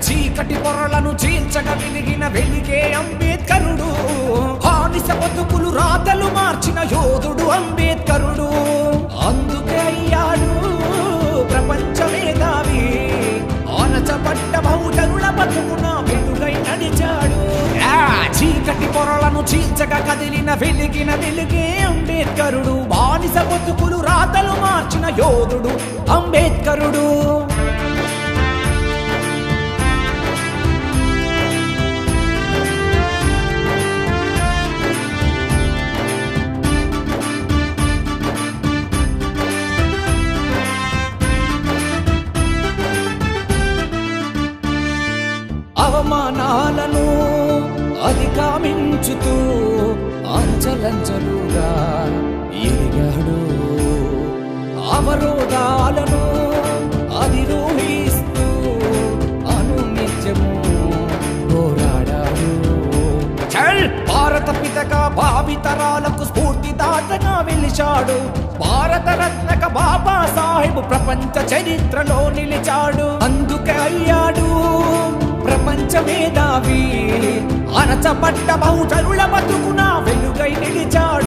చీకటి పొరలను చీల్చగా వెలిగిన వెలిగే అంబేద్కరుడు. హానిస బతుకులు రాతలు మార్చిన యోధుడు అంబేద్కరుడు. అందుకే అయ్యాడు ప్రపంచ మేధావి. ఆనచబడ్డ బహుజనుల బతుకున వెలుగై నడిచాడు. చీకటి పొరలను చీల్చగా కదిలిన వెలిగిన వెలిగే అంబేద్కరుడు. బానిస బతుకులు రాతలు మార్చిన యోధుడు అంబేద్కరుడు. అవమానాలను అధిగమించుతూ అంచలంచలుగా ఎదిగాడు. అవరోధాలను అధిరోహిస్తూ అనునిత్యము పోరాడాడు. భారత పితగా భావితరాలకు స్ఫూర్తిదాతగా వెలిచాడు. భారత రత్నక బాబా సాహెబ్ ప్రపంచ చరిత్రలో నిలిచాడు. అందుకే అయ్యాడు ప్రపంచ మేధావి. అణచబడ్డ బహుజనుల బతుకున వెలుగై నిలిచాడు.